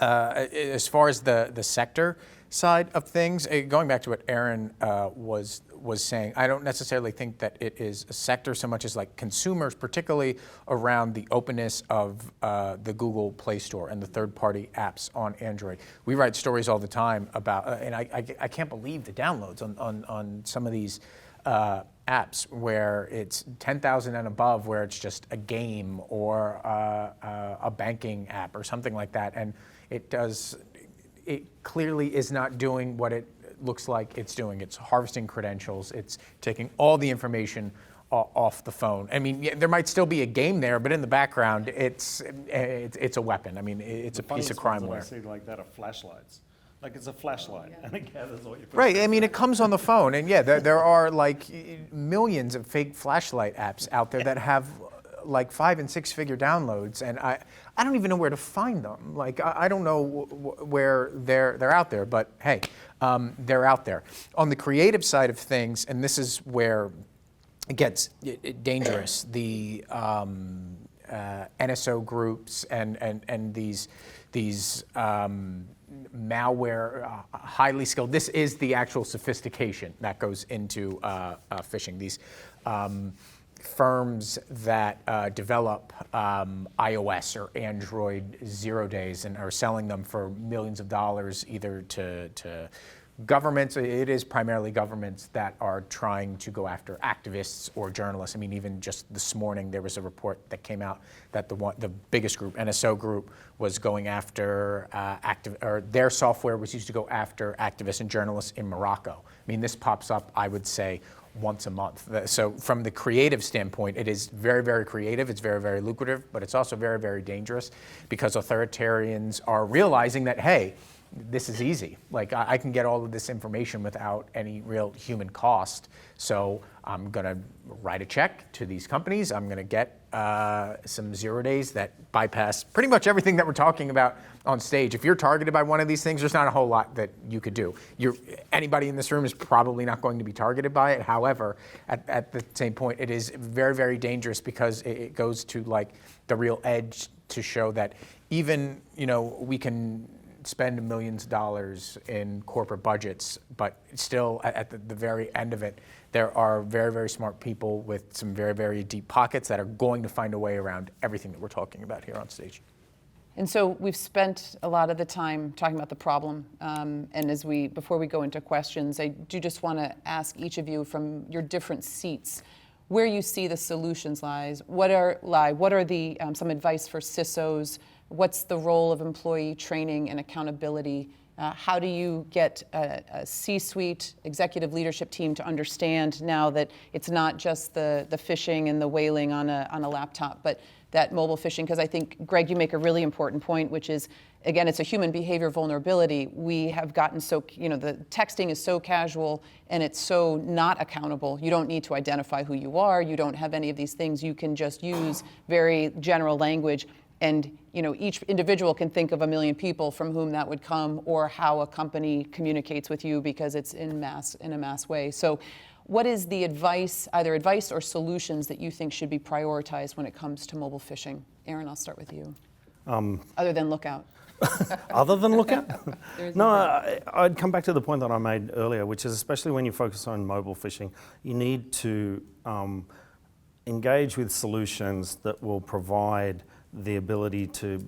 As far as the sector side of things, going back to what Aaron was saying, I don't necessarily think that it is a sector so much as like consumers, particularly around the openness of the Google Play Store and the third-party apps on Android. We write stories all the time about, and I can't believe the downloads on some of these apps where it's 10,000 and above, where it's just a game or a banking app or something like that, and it clearly is not doing what it looks like it's doing. It's harvesting credentials. It's taking all the information off the phone. I mean, yeah, there might still be a game there, but in the background, it's a weapon. I mean, it's a piece of crimeware. I say like that are flashlights. Like it's a flashlight, and it gathers all your. Right. I mean, it comes on the phone, and yeah, there are like millions of fake flashlight apps out there that have like 5- and 6-figure downloads, and I don't even know where to find them. Like I don't know where they're out there, but hey, they're out there. On the creative side of things, and this is where it gets dangerous. NSO groups and these malware, highly skilled. This is the actual sophistication that goes into phishing. These firms that develop iOS or Android 0 days and are selling them for millions of dollars either to governments. It is primarily governments that are trying to go after activists or journalists. I mean, even just this morning there was a report that came out that the biggest group, NSO group, was going after their software was used to go after activists and journalists in Morocco. I mean, this pops up, I would say, once a month. So from the creative standpoint, it is very, very creative. It's very, very lucrative, but it's also very, very dangerous because authoritarians are realizing that, hey, this is easy. Like I can get all of this information without any real human cost. So I'm going to write a check to these companies. I'm going to get some 0 days that bypass pretty much everything that we're talking about on stage. If you're targeted by one of these things, there's not a whole lot that you could do. Anybody in this room is probably not going to be targeted by it. However, at the same point, it is very, very dangerous because it goes to like the real edge to show that even, we can spend millions of dollars in corporate budgets, but still at the very end of it, there are very, very smart people with some very, very deep pockets that are going to find a way around everything that we're talking about here on stage. And so we've spent a lot of the time talking about the problem. And before we go into questions, I do just want to ask each of you from your different seats where you see the solutions lies. What are the some advice for CISOs? What's the role of employee training and accountability? How do you get a C-suite executive leadership team to understand now that it's not just the phishing and the whaling on a laptop, but that mobile phishing? Because I think, Greg, you make a really important point, which is, again, it's a human behavior vulnerability. We have gotten so, the texting is so casual and it's so not accountable. You don't need to identify who you are. You don't have any of these things. You can just use very general language. And each individual can think of a million people from whom that would come, or how a company communicates with you because it's in a mass way. So what is the advice, either advice or solutions, that you think should be prioritized when it comes to mobile phishing? Aaron, I'll start with you. Other than Lookout. Other than Lookout? No, I'd come back to the point that I made earlier, which is especially when you focus on mobile phishing, you need to engage with solutions that will provide the ability to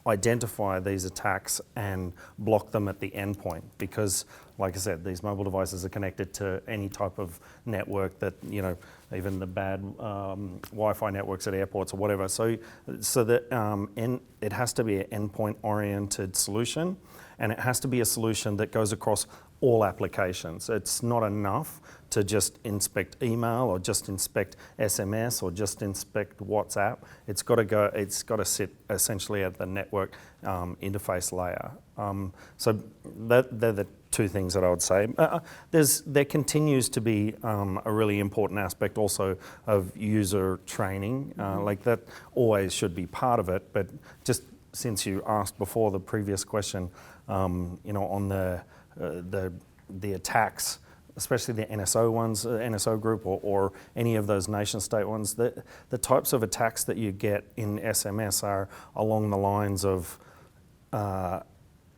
identify these attacks and block them at the endpoint. Because, like I said, these mobile devices are connected to any type of network that, even the bad Wi-Fi networks at airports or whatever. So that it has to be an endpoint-oriented solution, and it has to be a solution that goes across all applications. It's not enough to just inspect email or just inspect SMS or just inspect WhatsApp. It's got to sit essentially at the network interface layer. So they're the two things that I would say. There continues to be a really important aspect also of user training. Like that always should be part of it. But just since you asked before the previous question, on the attacks, especially the NSO ones, NSO group, or any of those nation state ones, the types of attacks that you get in SMS are along the lines of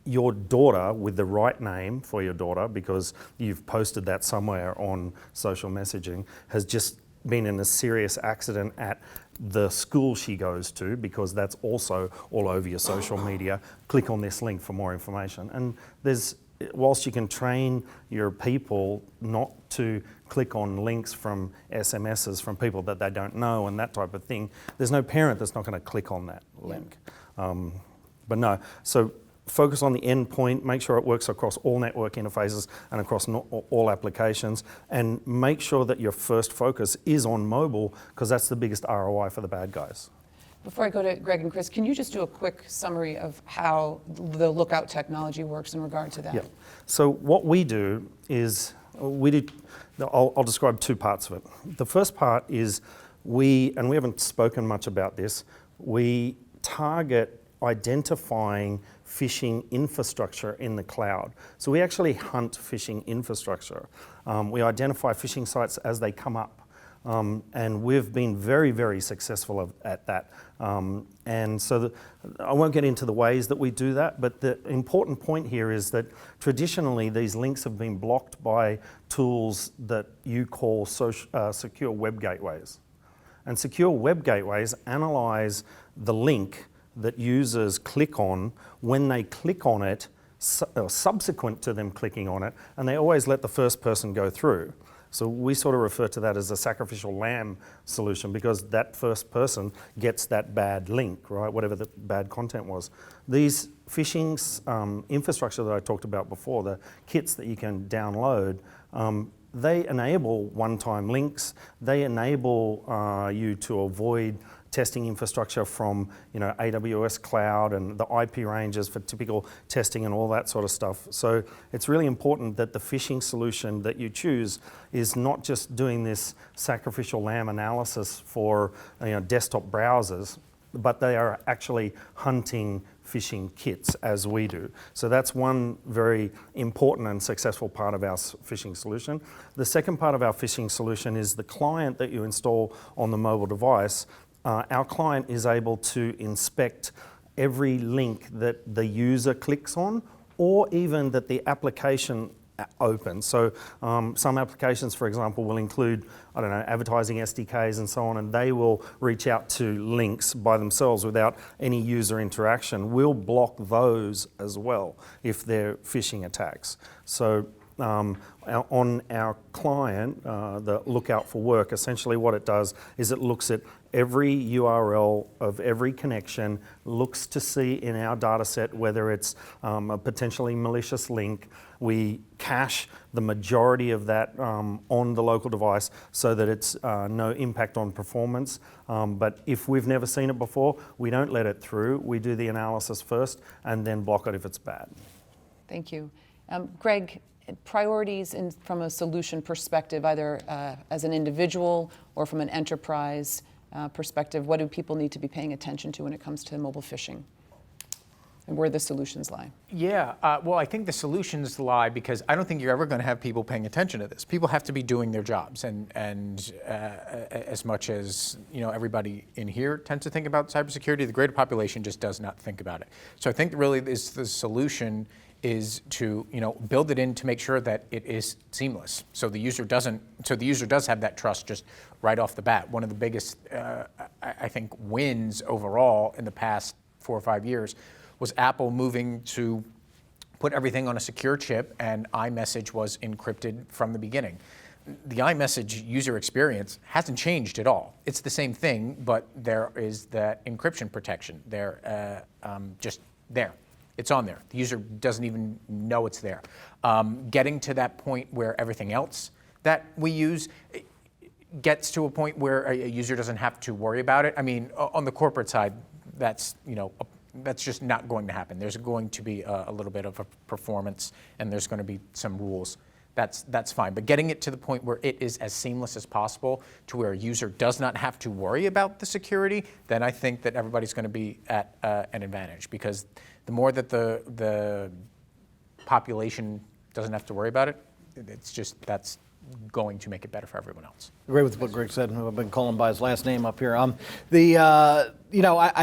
your daughter with the right name for your daughter, because you've posted that somewhere on social messaging, has just been in a serious accident at the school she goes to, because that's also all over your social media. Click on this link for more information. And whilst you can train your people not to click on links from SMSs from people that they don't know and that type of thing, there's no parent that's not going to click on that link. But no, so focus on the endpoint, make sure it works across all network interfaces and across all applications, and make sure that your first focus is on mobile, because that's the biggest ROI for the bad guys. Before I go to Greg and Chris, can you just do a quick summary of how the Lookout technology works in regard to that? Yeah. So what we do is, I'll describe two parts of it. The first part is and we haven't spoken much about this, we target identifying phishing infrastructure in the cloud. So we actually hunt phishing infrastructure. We identify phishing sites as they come up. And we've been very, very successful at that. And so I won't get into the ways that we do that, but the important point here is that traditionally these links have been blocked by tools that you call secure web gateways. And secure web gateways analyze the link that users click on when they click on it, subsequent to them clicking on it, and they always let the first person go through. So we sort of refer to that as a sacrificial lamb solution, because that first person gets that bad link, right, whatever the bad content was. These phishing infrastructure that I talked about before, the kits that you can download, they enable one-time links. They enable you to avoid testing infrastructure from AWS cloud and the IP ranges for typical testing and all that sort of stuff. So it's really important that the phishing solution that you choose is not just doing this sacrificial lamb analysis for desktop browsers, but they are actually hunting phishing kits as we do. So that's one very important and successful part of our phishing solution. The second part of our phishing solution is the client that you install on the mobile device. Our client is able to inspect every link that the user clicks on, or even that the application opens. So some applications, for example, will include, advertising SDKs and so on, and they will reach out to links by themselves without any user interaction. We'll block those as well if they're phishing attacks. So on our client, the Lookout for Work, essentially what it does is it looks at every URL of every connection, looks to see in our data set whether it's a potentially malicious link. We cache the majority of that on the local device so that it's no impact on performance. But if we've never seen it before, we don't let it through. We do the analysis first and then block it if it's bad. Thank you. Greg, priorities from a solution perspective, either as an individual or from an enterprise perspective, what do people need to be paying attention to when it comes to mobile phishing, and where the solutions lie? Yeah, well, I think the solutions lie because I don't think you're ever going to have people paying attention to this. People have to be doing their jobs, and as much as everybody in here tends to think about cybersecurity, the greater population just does not think about it. So I think really the solution is to build it in to make sure that it is seamless, so the user does have that trust just right off the bat. One of the biggest I think wins overall in the past 4 or 5 years was Apple moving to put everything on a secure chip, and iMessage was encrypted from the beginning. The iMessage user experience hasn't changed at all. It's the same thing, but there is that encryption protection. They're just there. It's on there. The user doesn't even know it's there. Getting to that point where everything else that we use gets to a point where a user doesn't have to worry about it. I mean, on the corporate side, that's just not going to happen. There's going to be a little bit of a performance, and there's going to be some rules. That's fine. But getting it to the point where it is as seamless as possible, to where a user does not have to worry about the security, then I think that everybody's going to be at an advantage, because the more that the population doesn't have to worry about it, that's going to make it better for everyone else. I agree with what Greg said. I've been calling by his last name up here. I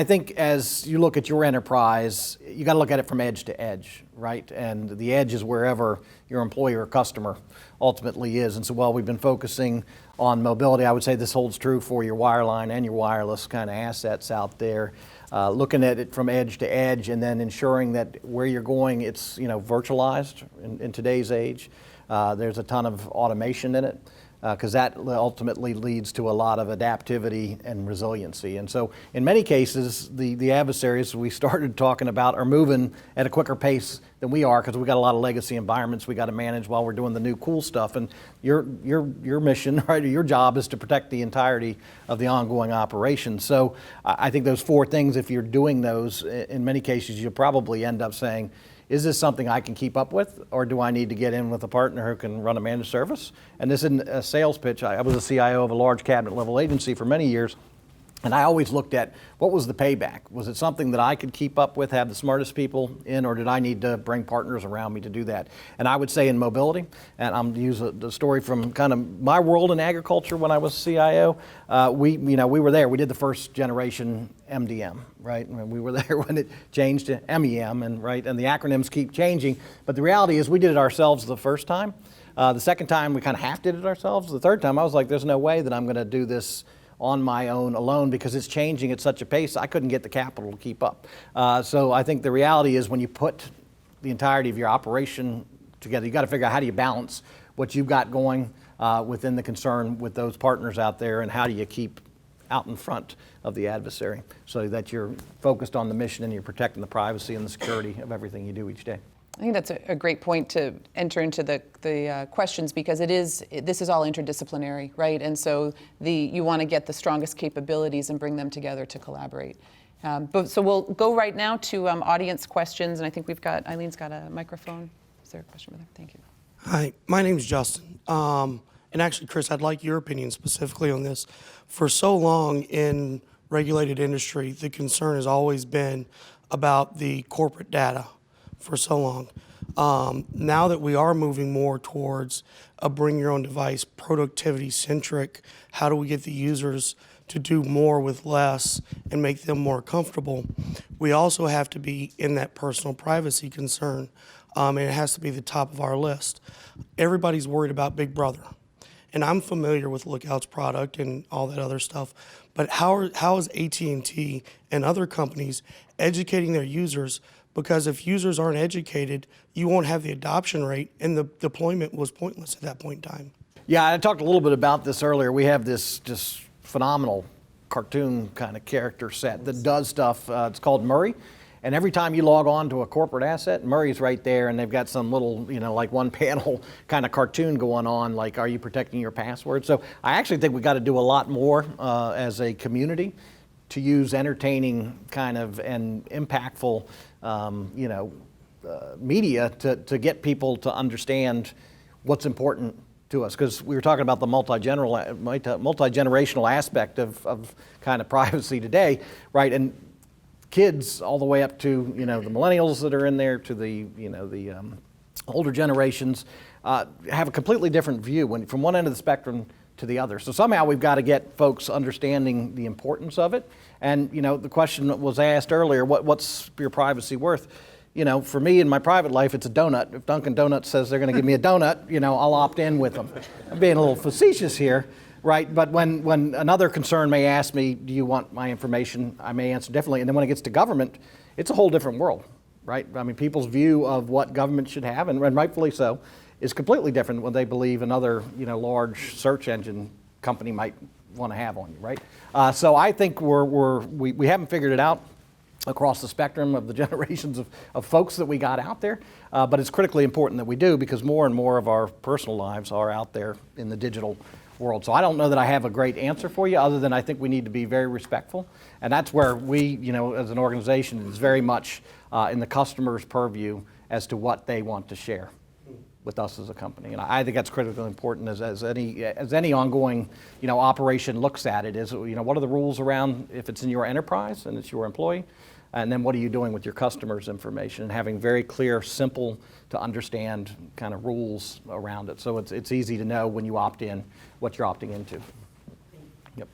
think as you look at your enterprise, you got to look at it from edge to edge, right? And the edge is wherever your employer or customer ultimately is. And so while we've been focusing on mobility, I would say this holds true for your wireline and your wireless kind of assets out there. Looking at it from edge to edge, and then ensuring that where you're going, it's virtualized in today's age. There's a ton of automation in it, because that ultimately leads to a lot of adaptivity and resiliency. And so in many cases, the adversaries we started talking about are moving at a quicker pace than we are, because we got a lot of legacy environments we got to manage while we're doing the new cool stuff. And your mission, right, or your job is to protect the entirety of the ongoing operation. So I think those 4 things, if you're doing those, in many cases you'll probably end up saying, is this something I can keep up with, or do I need to get in with a partner who can run a managed service? And this isn't a sales pitch. I was a CIO of a large cabinet level agency for many years, And I always looked at what was the payback? Was it something that I could keep up with, have the smartest people in, or did I need to bring partners around me to do that? And I would say in mobility, and I'm going to use the story from kind of my world in agriculture when I was CIO, we were there. We did the first generation MDM, right? I mean, we were there when it changed to MEM, and the acronyms keep changing. But the reality is we did it ourselves the first time. The second time we kind of half did it ourselves. The third time I was like, there's no way that I'm going to do this on my own alone because it's changing at such a pace I couldn't get the capital to keep up. So I think the reality is when you put the entirety of your operation together, you got to figure out how do you balance what you've got going within the concern with those partners out there, and how do you keep out in front of the adversary so that you're focused on the mission and you're protecting the privacy and the security of everything you do each day. I think that's a great point to enter into the questions, because this is all interdisciplinary, right? And so you want to get the strongest capabilities and bring them together to collaborate. So we'll go right now to audience questions, and I think Eileen's got a microphone. Is there a question over there? Thank you. Hi, my name's Justin. And actually, Chris, I'd like your opinion specifically on this. For so long in regulated industry, the concern has always been about the corporate data for so long. Now that we are moving more towards a bring your own device, productivity centric, how do we get the users to do more with less and make them more comfortable? We also have to be in that personal privacy concern, and it has to be the top of our list. Everybody's worried about Big Brother, and I'm familiar with Lookout's product and all that other stuff, but how is AT&T and other companies educating their users? Because if users aren't educated, you won't have the adoption rate, and the deployment was pointless at that point in time. Yeah, I talked a little bit about this earlier. We have this just phenomenal cartoon kind of character set that does stuff. It's called Murray. And every time you log on to a corporate asset, Murray's right there, and they've got some little, like one panel kind of cartoon going on, like, are you protecting your password? So I actually think we got to do a lot more as a community to use entertaining kind of and impactful media to get people to understand what's important to us. Because we were talking about the multi-generational aspect of kind of privacy today, right? And kids all the way up to, the millennials that are in there, to the older generations, have a completely different view from one end of the spectrum to the other. So somehow we've got to get folks understanding the importance of it. And, the question that was asked earlier, what's your privacy worth? For me in my private life, it's a donut. If Dunkin' Donuts says they're going to give me a donut, I'll opt in with them. I'm being a little facetious here, right? But when another concern may ask me, do you want my information? I may answer differently. And then when it gets to government, it's a whole different world, right? I mean, people's view of what government should have, and rightfully so, is completely different when they believe another, large search engine company might want to have on you, right? So I think we haven't figured it out across the spectrum of the generations of folks that we got out there, but it's critically important that we do, because more and more of our personal lives are out there in the digital world. So I don't know that I have a great answer for you, other than I think we need to be very respectful, and that's where we, as an organization, is very much in the customer's purview as to what they want to share with us as a company. And I think that's critically important as any ongoing, operation looks at it, is, what are the rules around if it's in your enterprise and it's your employee? And then what are you doing with your customers' information, and having very clear, simple to understand kind of rules around it. So it's easy to know when you opt in what you're opting into. Yep.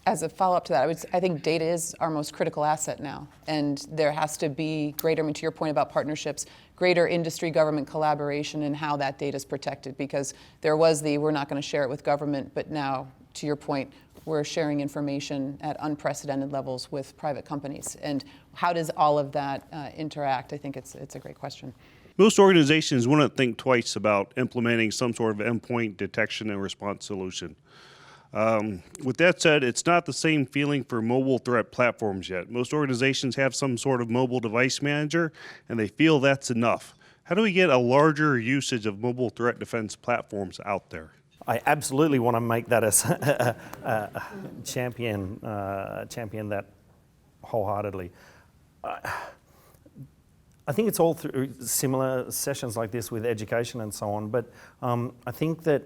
As a follow-up to that, I think data is our most critical asset now, and there has to be greater, to your point about partnerships, greater industry-government collaboration in how that data is protected, because there was we're not going to share it with government, but now, to your point, we're sharing information at unprecedented levels with private companies. And how does all of that interact? I think it's a great question. Most organizations wouldn't think twice about implementing some sort of endpoint detection and response solution. With that said, it's not the same feeling for mobile threat platforms yet. Most organizations have some sort of mobile device manager, and they feel that's enough. How do we get a larger usage of mobile threat defense platforms out there? I absolutely want to make that a champion that wholeheartedly. I think it's all through similar sessions like this with education and so on, but I think that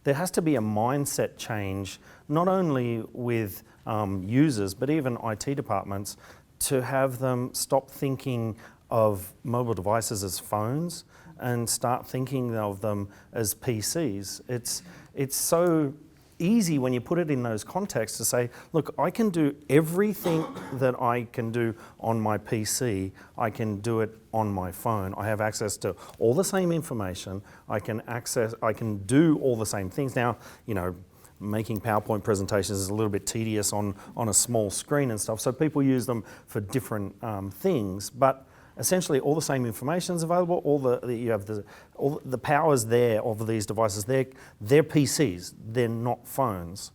there has to be a mindset change, not only with users, but even IT departments, to have them stop thinking of mobile devices as phones and start thinking of them as PCs. It's so easy when you put it in those contexts to say, look, I can do everything that I can do on my PC, I can do it on my phone. I have access to all the same information. I can do all the same things. Now, making PowerPoint presentations is a little bit tedious on a small screen and stuff, so people use them for different things, but essentially all the same information is available, all the powers there of these devices, they're PCs, they're not phones.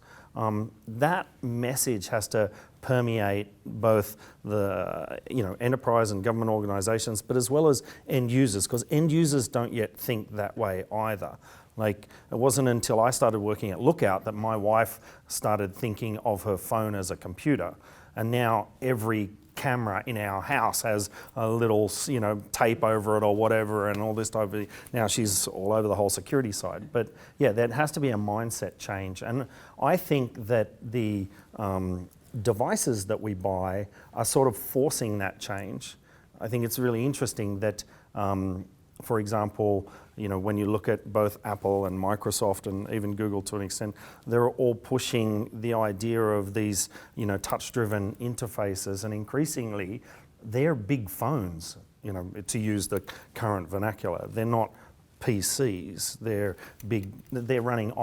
That message has to permeate both the enterprise and government organizations, but as well as end users, because end users don't yet think that way either. Like, it wasn't until I started working at Lookout that my wife started thinking of her phone as a computer. And now every camera in our house has a little, tape over it or whatever, and all this type of. Now she's all over the whole security side. But yeah, there has to be a mindset change. And I think that the devices that we buy are sort of forcing that change. I think it's really interesting that, for example, when you look at both Apple and Microsoft and even Google to an extent, they're all pushing the idea of these, touch-driven interfaces, and increasingly, they're big phones, to use the current vernacular. They're not PCs. They're big. They're running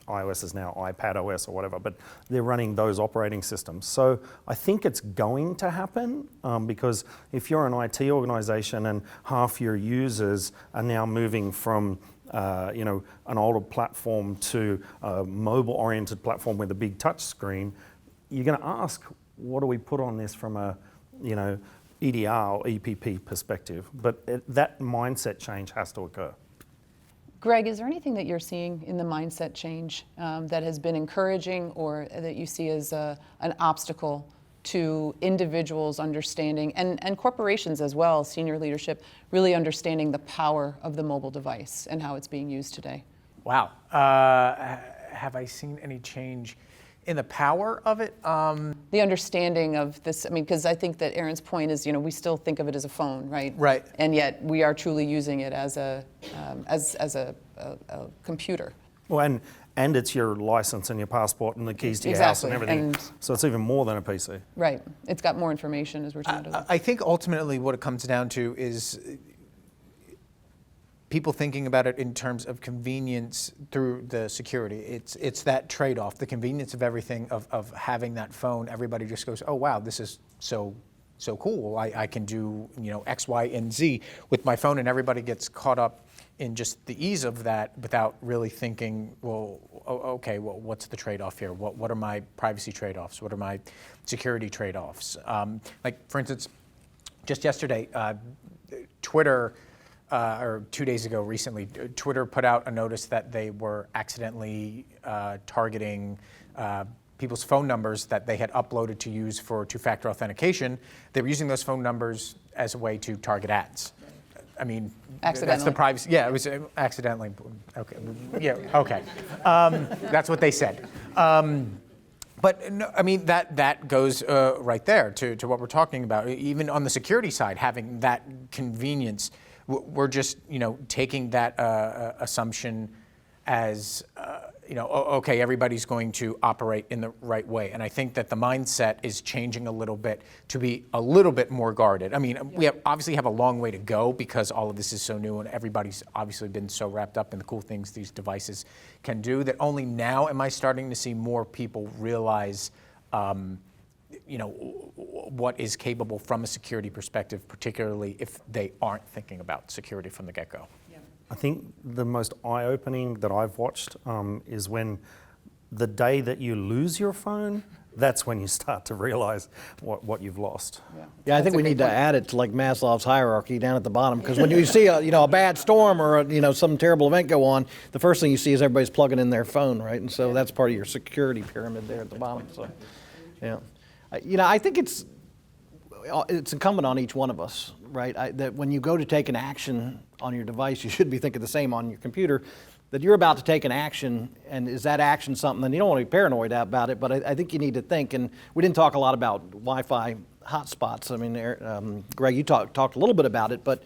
iOS is now iPad OS or whatever, but they're running those operating systems. So I think it's going to happen because if you're an IT organization and half your users are now moving from an older platform to a mobile-oriented platform with a big touch screen, you're going to ask, what do we put on this from a EDR or EPP perspective? But that mindset change has to occur. Greg, is there anything that you're seeing in the mindset change that has been encouraging, or that you see as an obstacle to individuals understanding, and corporations as well, senior leadership, really understanding the power of the mobile device and how it's being used today? Wow. Have I seen any change in the power of it? The understanding of this, because I think that Aaron's point is, we still think of it as a phone, right? Right. And yet we are truly using it as a computer. Well, and it's your license and your passport and the keys to your house and everything. So it's even more than a PC. Right. It's got more information, as we're talking about. I think ultimately what it comes down to is people thinking about it in terms of convenience through the security. It's that trade-off, the convenience of everything, of having that phone. Everybody just goes, oh wow, this is so cool. I can do X, Y, and Z with my phone, and everybody gets caught up in just the ease of that without really thinking, well, okay, well, what's the trade-off here? What are my privacy trade-offs? What are my security trade-offs? Like, for instance, just yesterday, Twitter, or 2 days ago recently, Twitter put out a notice that they were accidentally targeting people's phone numbers that they had uploaded to use for two-factor authentication. They were using those phone numbers as a way to target ads. That's the privacy. Yeah, it was accidentally. Okay. Yeah. Okay. That's what they said. But no, that goes right there to what we're talking about. Even on the security side, having that convenience, we're just taking that assumption as okay, everybody's going to operate in the right way. And I think that the mindset is changing a little bit to be a little bit more guarded. We obviously have a long way to go because all of this is so new and everybody's obviously been so wrapped up in the cool things these devices can do that only now am I starting to see more people realize what is capable from a security perspective, particularly if they aren't thinking about security from the get-go. I think the most eye-opening that I've watched is when the day that you lose your phone, that's when you start to realize what you've lost. Yeah, I think we need to add it to like Maslow's hierarchy down at the bottom, because when you see a bad storm or some terrible event go on, the first thing you see is everybody's plugging in their phone, right? And so that's part of your security pyramid there at the bottom. So, yeah, I think it's incumbent on each one of us right? That when you go to take an action on your device, you should be thinking the same on your computer, that you're about to take an action, and is that action something, and you don't want to be paranoid about it, but I think you need to think, and we didn't talk a lot about Wi-Fi hotspots. I mean, Greg, you talked a little bit about it, but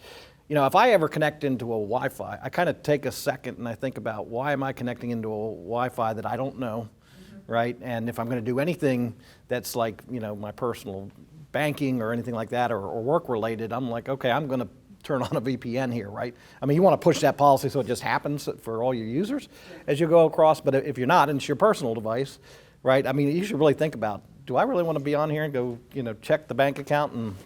if I ever connect into a Wi-Fi, I kind of take a second and I think about, why am I connecting into a Wi-Fi that I don't know, right? And if I'm going to do anything that's like, my personal banking or anything like that, or work related, I'm like, okay, I'm going to turn on a VPN here, right? I mean, you want to push that policy so it just happens for all your users as you go across, but if you're not, and it's your personal device, right? I mean, you should really think about, do I really want to be on here and go, check the bank account and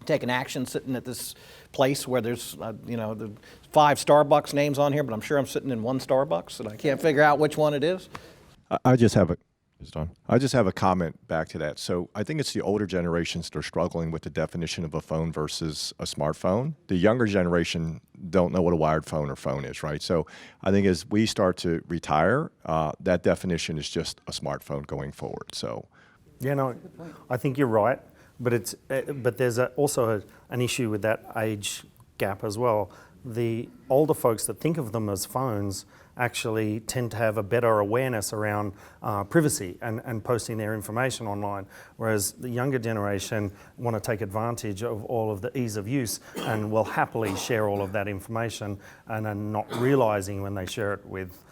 take an action sitting at this place where there's, the 5 Starbucks names on here, but I'm sure I'm sitting in one Starbucks and I can't figure out which one it is? I just have a comment back to that. So I think it's the older generations that are struggling with the definition of a phone versus a smartphone. The younger generation don't know what a wired phone or phone is, right? So I think as we start to retire, that definition is just a smartphone going forward. So, Yeah, no, I think you're right, but there's also an issue with that age gap as well. The older folks that think of them as phones actually tend to have a better awareness around privacy and posting their information online, whereas the younger generation want to take advantage of all of the ease of use and will happily share all of that information and are not realizing when they share it with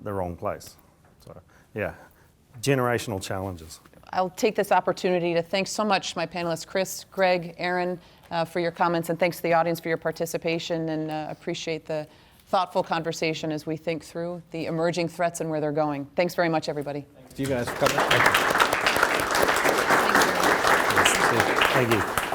the wrong place. So, yeah, generational challenges. I'll take this opportunity to thank so much my panelists, Chris, Greg, Aaron, for your comments, and thanks to the audience for your participation, and appreciate the thoughtful conversation as we think through the emerging threats and where they're going. Thanks very much, everybody. Thanks to you guys for coming. Thank you.